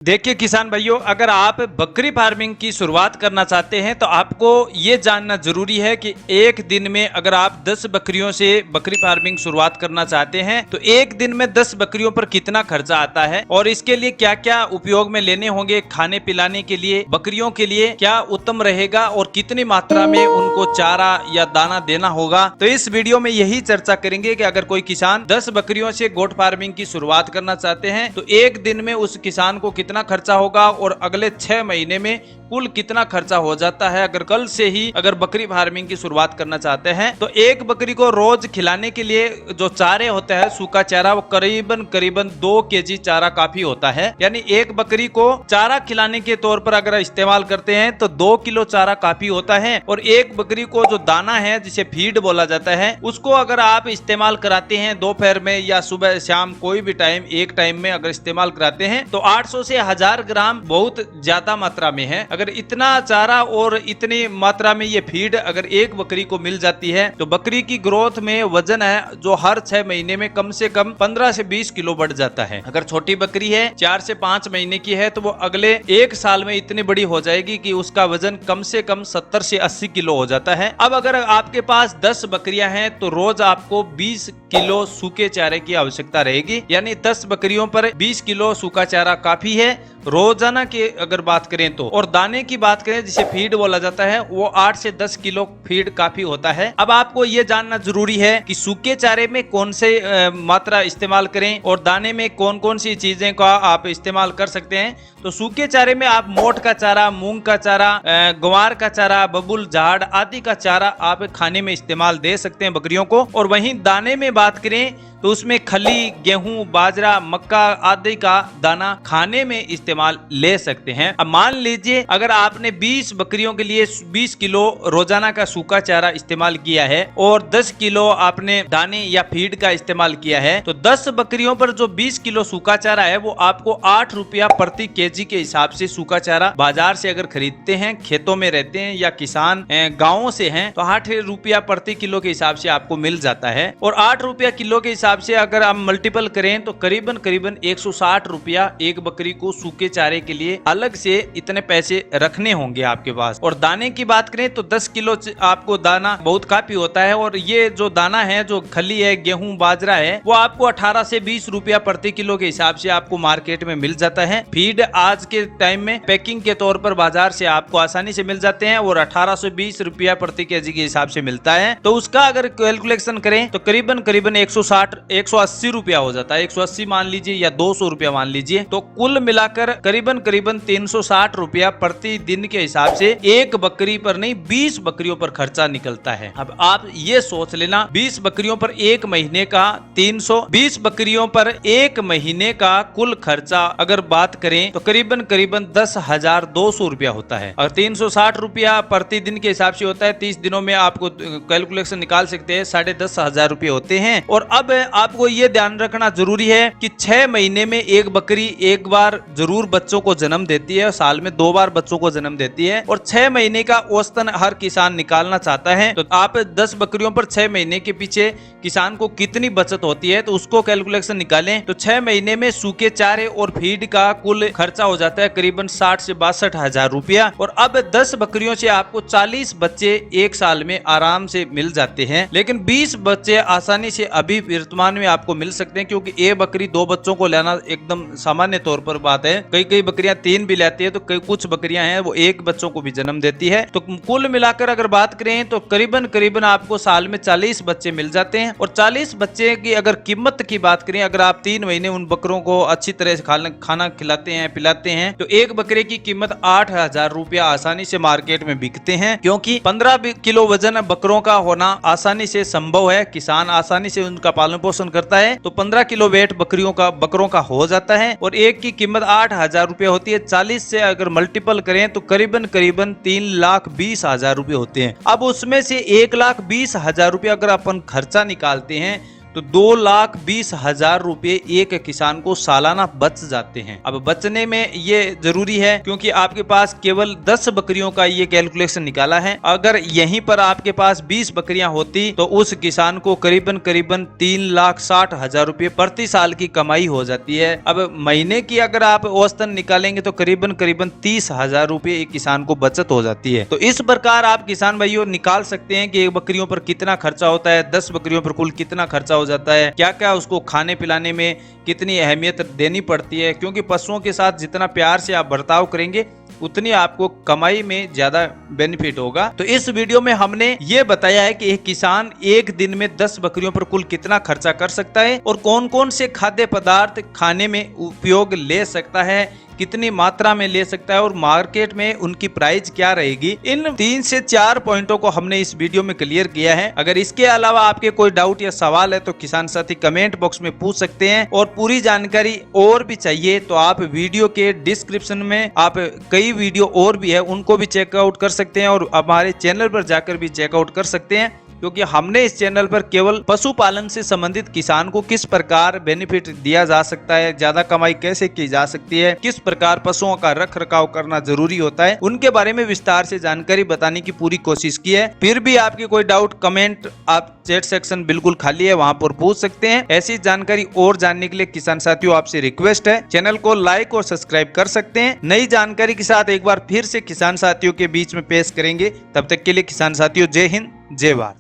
देखिए किसान भाइयों, अगर आप बकरी फार्मिंग की शुरुआत करना चाहते हैं तो आपको ये जानना जरूरी है कि एक दिन में अगर आप 10 बकरियों से बकरी फार्मिंग शुरुआत करना चाहते हैं तो एक दिन में 10 बकरियों पर कितना खर्चा आता है और इसके लिए क्या क्या उपयोग में लेने होंगे। खाने पिलाने के लिए बकरियों के लिए क्या उत्तम रहेगा और कितनी मात्रा में उनको चारा या दाना देना होगा। तो इस वीडियो में यही चर्चा करेंगे कि अगर कोई किसान 10 बकरियों से गोट फार्मिंग की शुरुआत करना चाहते हैं तो एक दिन में उस किसान को कितना खर्चा होगा और अगले 6 महीने में कुल कितना खर्चा हो जाता है। अगर कल से ही अगर बकरी फार्मिंग की शुरुआत करना चाहते हैं तो एक बकरी को रोज खिलाने के लिए जो चारे होता है सूखा चारा, वो करीबन 2 केजी चारा काफी होता है। यानी एक बकरी को चारा खिलाने के तौर पर अगर इस्तेमाल करते हैं तो 2 किलो चारा काफी होता है। और एक बकरी को जो दाना है जिसे फीड बोला जाता है उसको अगर आप इस्तेमाल कराते हैं दोपहर में या सुबह शाम कोई भी टाइम, एक टाइम में अगर इस्तेमाल कराते हैं तो 800 से 1000 ग्राम बहुत ज्यादा मात्रा में है। अगर इतना चारा और इतनी मात्रा में ये फीड अगर एक बकरी को मिल जाती है तो बकरी की ग्रोथ में वजन है जो हर 6 महीने में कम से कम 15 से 20 किलो बढ़ जाता है। अगर छोटी बकरी है 4 से 5 महीने की है तो वो अगले 1 साल में इतनी बड़ी हो जाएगी कि उसका वजन कम से कम 70 से 80 किलो हो जाता है। अब अगर आपके पास 10 बकरियां हैं तो रोज आपको 20 किलो सूखे चारे की आवश्यकता रहेगी। यानी 10 बकरियों पर 20 किलो सूखा चारा काफी है रोजाना की अगर बात करें तो। और दाने की बात करें जिसे फीड बोला जाता है वो 8 से 10 किलो फीड काफी होता है। अब आपको ये जानना जरूरी है कि सूखे चारे में कौन से मात्रा इस्तेमाल करें और दाने में कौन कौन सी चीजें का आप इस्तेमाल कर सकते हैं। तो सूखे चारे में आप मोठ का चारा, मूंग का चारा, ग्वार का चारा, बबुल, झाड़ आदि का चारा आप खाने में इस्तेमाल दे सकते हैं बकरियों को। और वहीं दाने में बात करें तो उसमें खली, गेहूं, बाजरा, मक्का आदि का दाना खाने में इस्तेमाल ले सकते हैं। अब मान लीजिए अगर आपने 20 बकरियों के लिए 20 किलो रोजाना का सूखा चारा इस्तेमाल किया है और 10 किलो आपने दाने या फीड का इस्तेमाल किया है तो 10 बकरियों पर जो 20 किलो सूखा चारा है वो आपको 8 रुपया प्रति केजी के हिसाब से सूखा चारा बाजार से अगर खरीदते हैं, खेतों में रहते हैं या किसान गाँवों से हैं तो 8 रुपया प्रति किलो के हिसाब से आपको मिल जाता है। और 8 रुपया किलो के हिसाब से अगर आप मल्टीपल करें तो करीबन 160 रुपया एक बकरी को सूखे चारे के लिए अलग से इतने पैसे रखने होंगे आपके पास। और दाने की बात करें तो 10 किलो आपको दाना बहुत काफी होता है। और ये जो दाना है जो खली है, गेहूं, बाजरा है वो आपको 18 से 20 रुपया प्रति किलो के हिसाब से आपको मार्केट में मिल जाता है। फीड आज के टाइम में पैकिंग के तौर पर बाजार से आपको आसानी से मिल जाते हैं और 18 से 20 रुपया प्रति केजी के हिसाब से मिलता है। तो उसका अगर कैलकुलेशन करें तो करीबन 180 रुपया हो जाता है। 180 मान लीजिए या 200 रुपया मान लीजिए तो कुल मिलाकर करीबन 360 रुपया प्रति दिन के हिसाब से एक बकरी पर नहीं 20 बकरियों पर खर्चा निकलता है। अब आप ये सोच लेना 20 बकरियों पर एक महीने का 320 बकरियों पर एक महीने का कुल खर्चा अगर बात करें तो करीबन 10,200 रुपया होता है। और 360 रुपया प्रति दिन के हिसाब से होता है। 30 दिनों में आपको कैलकुलेशन निकाल सकते हैं 10,500 रुपये होते हैं। और अब आपको ये ध्यान रखना जरूरी है कि 6 महीने में एक बकरी एक बार जरूर बच्चों को जन्म देती है, साल में 2 बार बच्चों को जन्म देती है। और 6 महीने का औसतन हर किसान निकालना चाहता है तो आप 10 बकरियों पर 6 महीने के पीछे किसान को कितनी बचत होती है तो उसको कैलकुलेशन निकालें। तो 6 महीने में सूखे चारे और फीड का कुल खर्चा हो जाता है करीबन 60 से 62 हजार रुपया। और अब 10 बकरियों से आपको 40 बच्चे एक साल में आराम से मिल जाते हैं। लेकिन 20 बच्चे आसानी से अभी वर्तमान में आपको मिल सकते हैं क्योंकि एक बकरी 2 बच्चों को लेना एकदम सामान्य तौर पर बात है। कई बकरियां 3 भी लेती है तो कुछ बकरियां हैं वो 1 बच्चों को भी जन्म देती है। तो कुल मिलाकर अगर बात करें तो करीबन आपको साल में 40 बच्चे मिल जाते हैं। और 40 बच्चे की अगर कीमत की बात करें, अगर आप 3 महीने उन बकरों को अच्छी तरह से खाना खिलाते हैं, पिलाते हैं तो एक बकरे की कीमत 8,000 रुपया आसानी से मार्केट में बिकते हैं। क्योंकि 15 किलो वजन बकरों का होना आसानी से संभव है, किसान आसानी से उनका पालन पोषण करता है तो 15 किलो वेट बकरों का हो जाता है। और एक की कीमत 8,000 रुपये होती है। 40 से अगर मल्टीपल करें तो करीबन 3,20,000 रुपये होते हैं। अब उसमें से 1,20,000 रुपये अगर अपन खर्चा निकालते हैं तो 2,20,000 रुपए एक किसान को सालाना बच जाते हैं। अब बचने में ये जरूरी है क्योंकि आपके पास केवल 10 बकरियों का ये कैलकुलेशन निकाला है। अगर यहीं पर आपके पास 20 बकरियां होती तो उस किसान को करीबन 3,60,000 रुपए प्रति साल की कमाई हो जाती है। अब महीने की अगर आप औसतन निकालेंगे तो करीबन 30,000 रुपए एक किसान को बचत हो जाती है। तो इस प्रकार आप किसान भाइयों निकाल सकते हैं कि एक बकरियों पर कितना खर्चा होता है, 10 बकरियों पर कुल कितना खर्चा हो जाता है, क्या क्या उसको खाने पिलाने में कितनी अहमियत देनी पड़ती है। क्योंकि पशुओं के साथ जितना प्यार से आप बर्ताव करेंगे उतनी आपको कमाई में ज्यादा बेनिफिट होगा। तो इस वीडियो में हमने ये बताया है कि एक किसान एक दिन में 10 बकरियों पर कुल कितना खर्चा कर सकता है और कौन कौन से खाद्य पदार्थ खाने में उपयोग ले सकता है, कितनी मात्रा में ले सकता है और मार्केट में उनकी प्राइस क्या रहेगी। इन 3 से 4 पॉइंटों को हमने इस वीडियो में क्लियर किया है। अगर इसके अलावा आपके कोई डाउट या सवाल है तो किसान साथी कमेंट बॉक्स में पूछ सकते हैं और पूरी जानकारी और भी चाहिए तो आप वीडियो के डिस्क्रिप्शन में आप कई वीडियो और भी है उनको भी चेकआउट कर सकते हैं और हमारे चैनल पर जाकर भी चेकआउट कर सकते हैं। क्योंकि हमने इस चैनल पर केवल पशुपालन से संबंधित किसान को किस प्रकार बेनिफिट दिया जा सकता है, ज्यादा कमाई कैसे की जा सकती है, किस प्रकार पशुओं का रख रखाव करना जरूरी होता है, उनके बारे में विस्तार से जानकारी बताने की पूरी कोशिश की है। फिर भी आपके कोई डाउट कमेंट आप चैट सेक्शन बिल्कुल खाली है, वहां पर पूछ सकते हैं। ऐसी जानकारी और जानने के लिए किसान साथियों आपसे रिक्वेस्ट है चैनल को लाइक और सब्सक्राइब कर सकते हैं। नई जानकारी के साथ एक बार फिर से किसान साथियों के बीच में पेश करेंगे। तब तक के लिए किसान साथियों जय हिंद जय भारत।